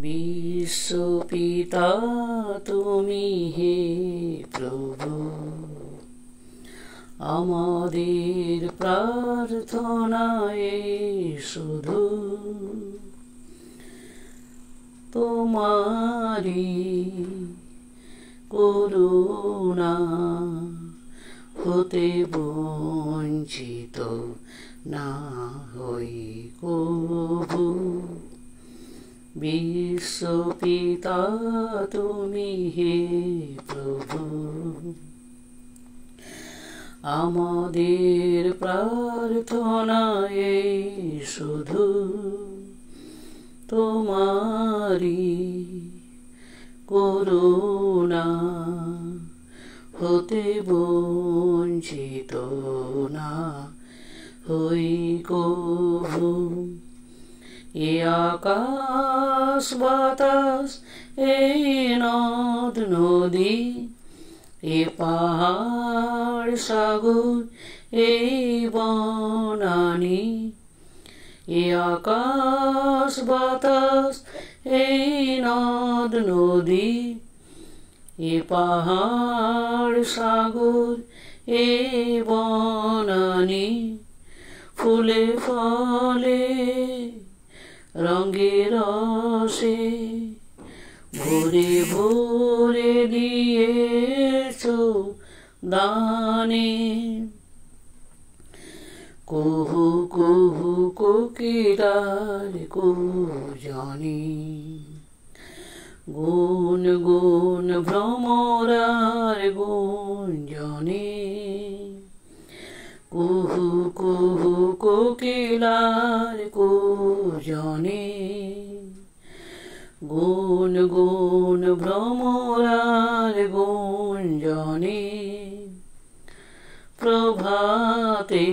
বিশ্বপিতা তুমি হে প্রভু, আমাদের প্রার্থনায় শুধু তোমারি করুণা হতে বঞ্চিত না হই কভু। বিশ্বপিতা তুমি হে প্রভু, আমাদের প্রার্থনায় শুধু তোমারি করুণা হতে বঞ্চিত না হই কভু। এ আকাশ বাতাস, এই নদ নদী, এ পাহাড় সাগর, এই বনানী, এ আকাশ বাতাস, এই নদ নদী, এ পাহাড় সাগর, এ বনানী, ফুলে ফলে রঙে রসে ভরে ভরে দিয়েছ দানে। কুহু কুহু কোকিলার কুজনি, গুন গুন ভ্রমরার গুঞ্জনে। কুহু কুহু কোকিলার কুজনে, গুন গুন ভ্রমরার গুঞ্জনে। প্রভাতে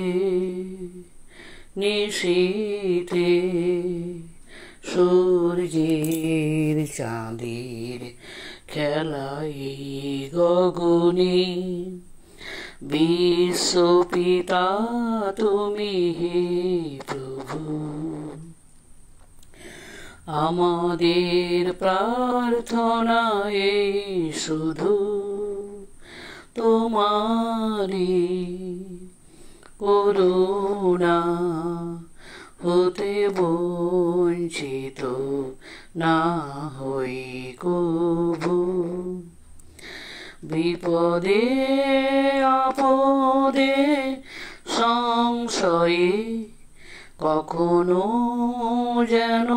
নিশীথে সূর্যের চাঁদের খেলাই গগনে। বিশ্বপিতা তুমি হে প্রভু, আমাদের প্রার্থনায় শুধু তোমারি করুণা হতে বঞ্চিত না হই কভু। বিপদে আপদে সংশয়ে কখনো যেন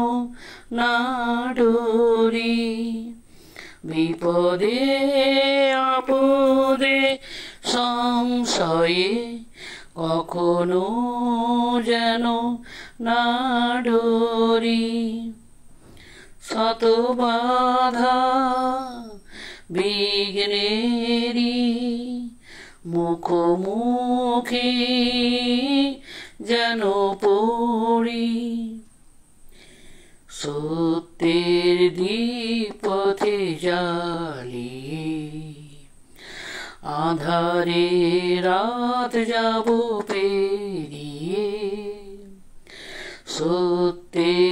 না ডরি। বিপদে আপদে সংশয়ে কখনো যেন না ডরি। শত বাধা বিঘ্নেরি মুখোমুখি যেন পড়ি। সত্যের দ্বীপ পথে জ্বালিয়ে আঁধারে রাত যাব পেরিয়ে। সত্যের